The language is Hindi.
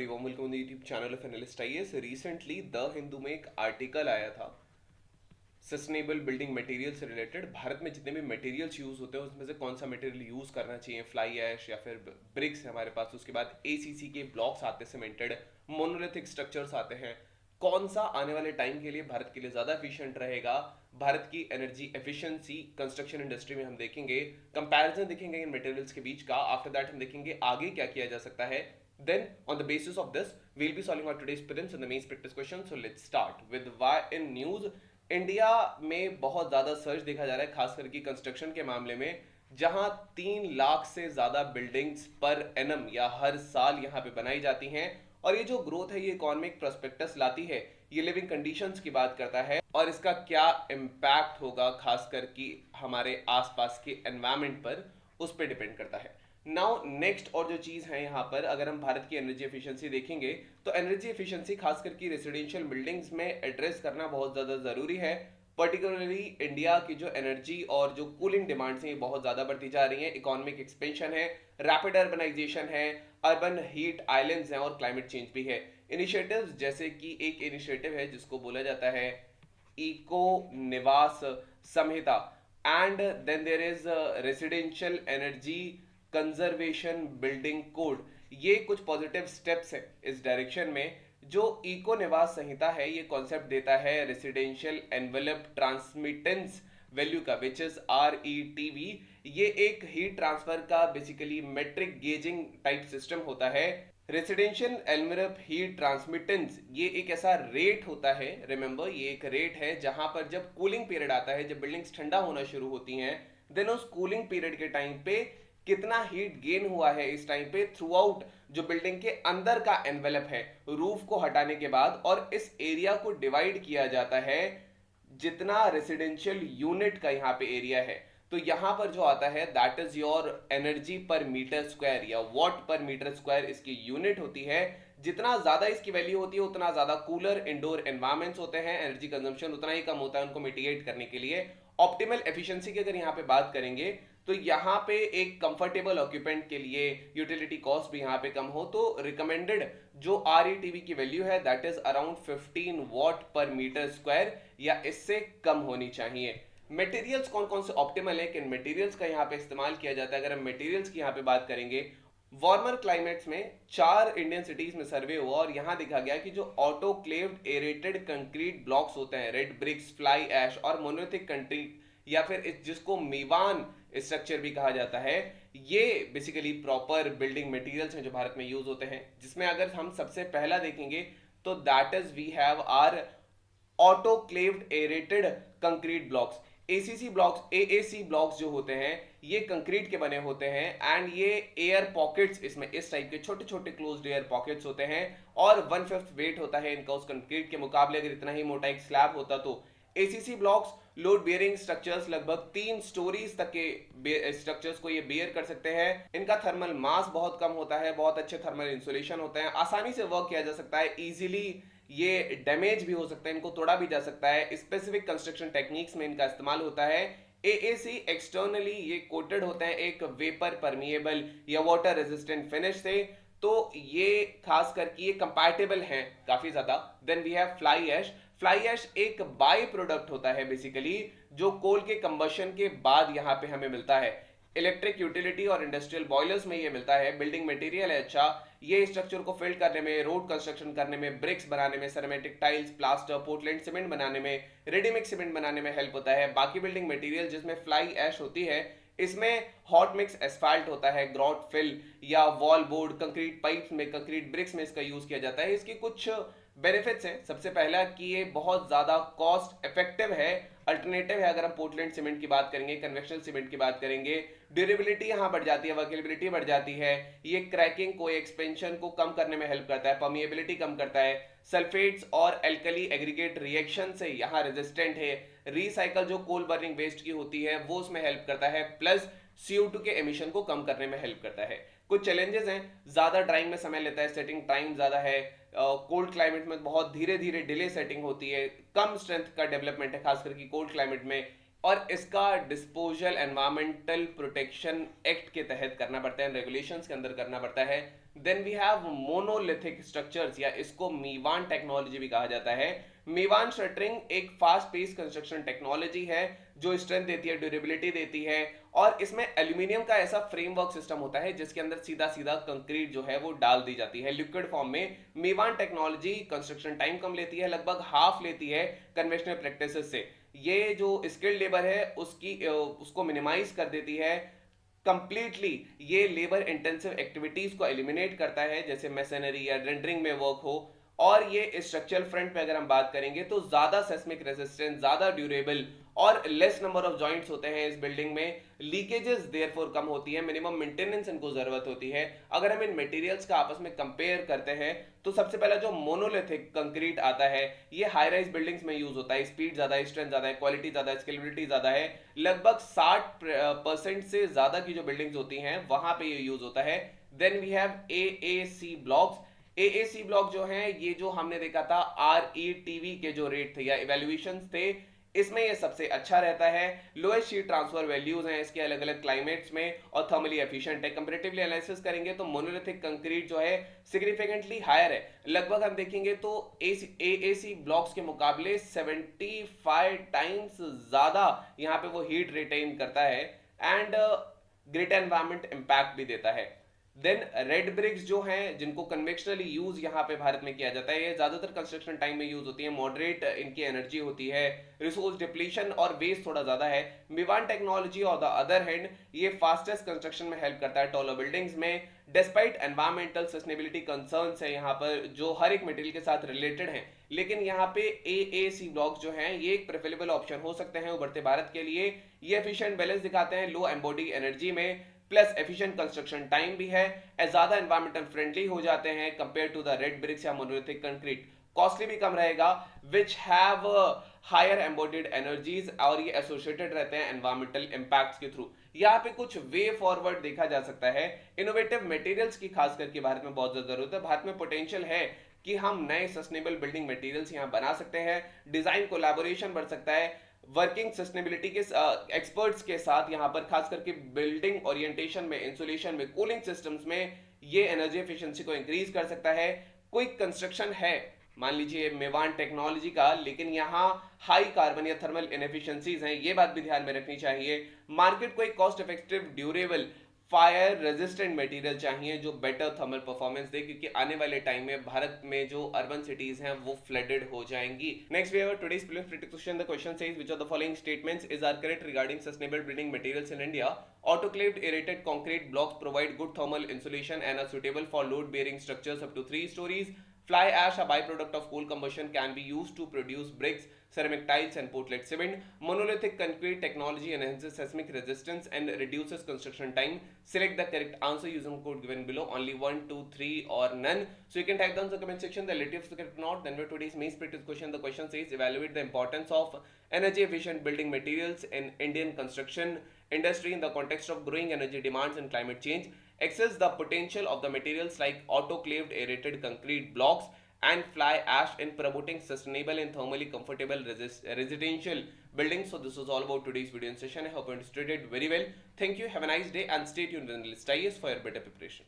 Very warm welcome on YouTube channel of analyst IAS. Recently the Hindu में एक आर्टिकल आया था सस्टेनेबल बिल्डिंग मटेरियल से रिलेटेड। भारत में जितने भी मटेरियल्स यूज होते हैं उसमें से कौन सा मटेरियल यूज करना चाहिए, फ्लाई ऐश या फिर ब्रिक्स है हमारे पास, उसके बाद एसीसी के ब्लॉक्स आते हैं, सीमेंटेड मोनोलिथिक स्ट्रक्चर्स आते हैं। कौन सा आने वाले टाइम के लिए भारत के लिए ज्यादा एफिशिएंट रहेगा, भारत की एनर्जी एफिशिएंसी कंस्ट्रक्शन इंडस्ट्री में हम देखेंगे, कंपैरिजन देखेंगे इन मटेरियल्स के बीच का। आफ्टर दैट हम देखेंगे आगे क्या किया जा सकता है। Then, on the basis of this, we'll be solving our today's prelims and the mains practice question. So let's start with why in news. India में बहुत ज्यादा सर्च देखा जा रहा है, खास करके कंस्ट्रक्शन के मामले में, जहां 3 लाख से ज्यादा बिल्डिंग्स पर एनम या हर साल यहां पे बनाई जाती हैं। और ये जो ग्रोथ है ये इकोनॉमिक प्रोस्पेक्टस लाती है, ये लिविंग कंडीशंस की बात करता है और इसका क्या इम्पैक्ट होगा खास करके हमारे आसपास के एनवायरमेंट पर, उस पर डिपेंड करता है। नाउ नेक्स्ट और जो चीज है यहाँ पर, अगर हम भारत की एनर्जी एफिशिएंसी देखेंगे तो एनर्जी एफिशिएंसी खास करके रेसिडेंशियल बिल्डिंग्स में एड्रेस करना बहुत ज्यादा जरूरी है। पर्टिकुलरली इंडिया की जो एनर्जी और जो कूलिंग डिमांड्स हैं ये बहुत ज्यादा बढ़ती जा रही हैं। इकोनॉमिक एक्सपेंशन है, रैपिड अर्बनाइजेशन है, अर्बन हीट आइलैंड्स हैं और क्लाइमेट चेंज भी है। इनिशिएटिव्स जैसे कि एक इनिशिएटिव है जिसको बोला जाता है eco Niwas Samhita, and then there is residential energy conservation building code. ये कुछ पॉजिटिव स्टेप्स हैं इस डायरेक्शन में। जो इको निवास संहिता है ये कॉन्सेप्ट देता है रेसिडेंशियल एनवेलप ट्रांसमिटेंस वैल्यू का, विच इज RETV। ये एक हीट ट्रांसफर का basically metric gauging type system होता है। रेसिडेंशियल एनवेलप हीट ट्रांसमिटेंस ये एक ऐसा रेट होता है, रिमेंबर ये एक रेट है जहां पर जब कूलिंग पीरियड आता है, जब बिल्डिंग्स ठंडा होना शुरू होती हैं, देन उस कूलिंग पीरियड के टाइम पे कितना हीट गेन हुआ है इस टाइम पे थ्रू आउट जो बिल्डिंग के अंदर का एनवेलप है, रूफ को हटाने के बाद, और इस एरिया को डिवाइड किया जाता है जितना रेसिडेंशियल यूनिट का यहाँ पे एरिया है। तो यहां पर जो आता है दैट इज योर एनर्जी पर मीटर स्क्वायर या वॉट पर मीटर स्क्वायर इसकी यूनिट होती है। जितना ज्यादा इसकी वैल्यू होती है उतना ज्यादा कूलर इंडोर एनवायरमेंट्स होते हैं, एनर्जी कंजम्पशन उतना ही कम होता है उनको मिटिगेट करने के लिए। ऑप्टिमल एफिशिएंसी की अगर यहाँ पे बात करेंगे तो यहाँ पे एक कंफर्टेबल ऑक्यूपेंट के लिए यूटिलिटी कॉस्ट भी यहाँ पे कम हो, तो रिकमेंडेड जो RETV की वैल्यू है दैट इज अराउंड 15 वॉट पर मीटर स्क्वायर या इससे कम होनी चाहिए। मटेरियल्स कौन कौन से ऑप्टिमल है, किन मटेरियल्स का यहाँ पे इस्तेमाल किया जाता है, अगर हम मटेरियल्स की यहाँ पे बात करेंगे, वार्मर क्लाइमेट्स में 4 इंडियन सिटीज में सर्वे हुआ और यहां देखा गया कि जो ऑटोक्लेव्ड एरेटेड कंक्रीट ब्लॉक्स होते हैं, रेड ब्रिक्स, फ्लाई ऐश और मोनोलिथिक कंक्रीट या फिर जिसको मीवान स्ट्रक्चर भी कहा जाता है, ये बेसिकली प्रॉपर बिल्डिंग मटेरियल्स हैं जो भारत में यूज होते हैं। जिसमें अगर हम सबसे पहला देखेंगे तो that is we have are autoclaved aerated concrete blocks. ACC blocks, AAC blocks जो होते हैं ये कंक्रीट के बने होते हैं एंड ये एयर पॉकेट्स, इसमें इस टाइप के छोटे छोटे क्लोज्ड एयर पॉकेट्स होते हैं और 1/5 वेट होता है इनका उस कंक्रीट के मुकाबले। अगर इतना ही मोटा एक स्लैब होता तो ACC blocks load bearing structures, लगभग 3 स्टोरीज तक के स्ट्रक्चर्स को ये बियर कर सकते हैं। इनका थर्मल मास बहुत कम होता है, बहुत अच्छे थर्मल इंसुलेशन होते हैं, आसानी से वर्क किया जा सकता है, इजीली ये डैमेज भी हो सकता है, इनको तोड़ा भी जा सकता है। स्पेसिफिक कंस्ट्रक्शन टेक्निक्स में इनका इस्तेमाल होता है। AAC एक्सटर्नली ये कोटेड होते हैं एक वेपर परमिएबल या वाटर रेजिस्टेंट फिनिश से, तो ये खास करके ये कंपैटिबल हैं काफी ज्यादा। Then we have fly ash. Fly ash एक बाय प्रोडक्ट होता है बेसिकली जो कोल के कंबशन के बाद यहाँ पे हमें मिलता है। इलेक्ट्रिक यूटिलिटी और इंडस्ट्रियल बॉयलर्स में ये मिलता है। बिल्डिंग मटेरियल है अच्छा, ये स्ट्रक्चर को फिल्ड करने में, रोड कंस्ट्रक्शन करने में, ब्रिक्स बनाने में, सेरेमेटिक टाइल्स, प्लास्टर, पोर्टलैंड सीमेंट बनाने में, रेडीमिक्स सीमेंट बनाने में हेल्प होता है। बाकी बिल्डिंग मटेरियल जिसमें फ्लाई ऐश होती है इसमें हॉट मिक्स एस्फाल्ट होता है, ग्रॉट फिल या वॉल बोर्ड, कंक्रीट पाइप्स में, कंक्रीट ब्रिक्स में इसका यूज किया जाता है। इसकी कुछ बेनिफिट्स हैं। सबसे पहला कि ये बहुत ज्यादा कॉस्ट इफेक्टिव है, अल्टरनेटिव है अगर हम पोर्टलैंड सीमेंट की बात करेंगे, कन्वेंशनल सीमेंट की बात करेंगे। ड्यूरेबिलिटी यहाँ बढ़ जाती है, वर्केबिलिटी बढ़ जाती है, ये क्रैकिंग को, एक्सपेंशन को कम करने में हेल्प करता है, परमिएबिलिटी कम करता है, सल्फेट्स और एल्कली एग्रीगेट रिएक्शन से यहाँ रेजिस्टेंट है, रिसाइकल जो कोल बर्निंग वेस्ट की होती है वो उसमें हेल्प करता है, प्लस CO2 के एमिशन को कम करने में हेल्प करता है। कुछ चैलेंजेस हैं, ज्यादा ड्राइंग में समय लेता है, सेटिंग टाइम ज्यादा है, कोल्ड क्लाइमेट में बहुत धीरे धीरे डिले सेटिंग होती है, कम स्ट्रेंथ का डेवलपमेंट है खास करके कोल्ड क्लाइमेट में, और इसका डिस्पोजल एनवायरमेंटल प्रोटेक्शन एक्ट के तहत करना पड़ता है, रेगुलेशंस के अंदर करना पड़ता है। Then we have monolithic structures, या इसको मीवान टेक्नोलॉजी भी कहा जाता है। मीवान शटरिंग एक फास्ट पेस कंस्ट्रक्शन टेक्नोलॉजी है जो स्ट्रेंथ देती है, ड्यूरेबिलिटी देती है, और इसमें एल्यूमिनियम का ऐसा फ्रेमवर्क सिस्टम होता है जिसके अंदर सीधा सीधा कंक्रीट जो है वो डाल दी जाती है लिक्विड फॉर्म में। मीवान टेक्नोलॉजी कंस्ट्रक्शन टाइम कम लेती है, लगभग हाफ लेती है कन्वेंशनल प्रैक्टिसेस से। ये जो स्किल्ड लेबर है उसको मिनिमाइज कर देती है कंप्लीटली। ये लेबर इंटेंसिव एक्टिविटीज को एलिमिनेट करता है, जैसे मैसनरी या रेंडरिंग में वर्क हो। और ये स्ट्रक्चरल फ्रंट पे अगर हम बात करेंगे तो ज्यादा सेस्मिक रेजिस्टेंस, ज्यादा ड्यूरेबल और लेस नंबर ऑफ जॉइंट्स होते हैं इस बिल्डिंग में। लीकेजेस देयरफॉर कम होती है, मिनिमम मेंटेनेंस इनको जरूरत होती है। अगर हम इन मटेरियल्स का आपस में कंपेयर करते हैं तो सबसे पहला जो मोनोलिथिक कंक्रीट आता है, ये हाई राइज बिल्डिंग्स में यूज होता है। स्पीड ज्यादा है, स्ट्रेंथ ज्यादा है, क्वालिटी ज्यादा है, स्केलेबिलिटी ज्यादा है। लगभग 60% से ज्यादा की जो बिल्डिंग्स होती हैं वहां पे ये यूज होता है। Then we have AAC blocks. AAC block जो है, ये जो हमने देखा था आरईटीवी के जो रेट थे या इवेल्युएशंस थे, इसमें ये सबसे अच्छा रहता है। लोएस्ट हीट ट्रांसफर वैल्यूज हैं इसके अलग अलग क्लाइमेट्स में, और थर्मली एफिशिएंट है। कंपैरेटिवली एनालिसिस करेंगे तो मोनोलिथिक कंक्रीट जो है सिग्निफिकेंटली हायर है। लगभग हम देखेंगे तो एएसी ब्लॉक्स के मुकाबले 75 टाइम्स ज्यादा यहाँ पे वो हीट रिटेन करता है एंड ग्रेट एनवायरमेंट इंपैक्ट भी देता है। देन रेड ब्रिक्स जो हैं, जिनको कन्वेंशनली यूज यहाँ पे भारत में किया जाता है, ये ज्यादातर कंस्ट्रक्शन टाइम में यूज होती है। मॉडरेट इनकी एनर्जी होती है, रिसोर्स डिप्लीशन और वेस्ट थोड़ा ज्यादा है। Mivan technology on the other hand ये फास्टेस्ट कंस्ट्रक्शन में हेल्प करता है टॉलर बिल्डिंग्स में। डिस्पाइट एनवायरमेंटल सस्टेनेबिलिटी कंसर्न्स है यहाँ पर जो हर एक मटेरियल के साथ रिलेटेड हैं, लेकिन यहाँ पे एएसी ब्लॉक्स जो हैं ये एक प्रेफरेबल ऑप्शन हो सकते हैं उभरते भारत के लिए। ये एफिशिएंट बैलेंस दिखाते हैं लो एम्बॉडी एनर्जी में, प्लस एफिशिएंट कंस्ट्रक्शन टाइम भी है, ज्यादा एनवायरमेंटल फ्रेंडली हो जाते हैं compare to the red bricks या मोनोलिथिक कंक्रीट। कॉस्टली भी कम रहेगा, which have higher embodied energies, और ये एसोसिएटेड रहते हैं एनवायरमेंटल इंपैक्ट्स के थ्रू। यहाँ पे कुछ वे फॉरवर्ड देखा जा सकता है। इनोवेटिव मटेरियल्स की खास करके भारत में बहुत ज्यादा जरूरत है। भारत में पोटेंशियल है कि हम नए सस्टेनेबल बिल्डिंग मटेरियल्स यहाँ बना सकते हैं। डिजाइन कोलैबोरेशन बढ़ सकता है वर्किंग सस्टेनेबिलिटी के एक्सपर्ट्स के साथ। यहाँ पर खास करके बिल्डिंग ओरिएंटेशन में, इंसुलेशन में, कूलिंग सिस्टम्स में ये एनर्जी एफिशिएंसी को इंक्रीज कर सकता है। क्विक कंस्ट्रक्शन है मान लीजिए मेवान टेक्नोलॉजी का, लेकिन यहाँ हाई कार्बन या थर्मल इनएफिशिएंसीज हैं, ये बात भी ध्यान में रखनी चाहिए। मार्केट को एक cost effective, durable, fire resistant material चाहिए जो बेटर थर्मल परफॉर्मेंस दे, क्योंकि आने वाले टाइम में भारत में जो अर्बन सिटीज हैं वो फ्लडेड हो जाएंगी। Next we have today's prelims critical question. The question says which of the following statements is are correct regarding sustainable building materials in India? Autoclaved aerated concrete blocks provide good thermal insulation and are suitable for load bearing structures up to 3 stories. Fly ash, a byproduct of coal combustion, can be used to produce bricks, ceramic tiles and portlet cement. Monolithic concrete technology enhances seismic resistance and reduces construction time. Select the correct answer using code given below. Only 1, 2, 3 or none. So you can type down the comment section the relative to correct not. Then for today's main practice question, the question says evaluate the importance of energy efficient building materials in Indian construction industry in the context of growing energy demands and climate change. Assess the potential of the materials like autoclaved aerated concrete blocks and fly ash in promoting sustainable and thermally comfortable residential buildings. So this was all about today's video session. I hope you understood it very well. Thank you, have a nice day and stay tuned with Analyst IAS for your better preparation.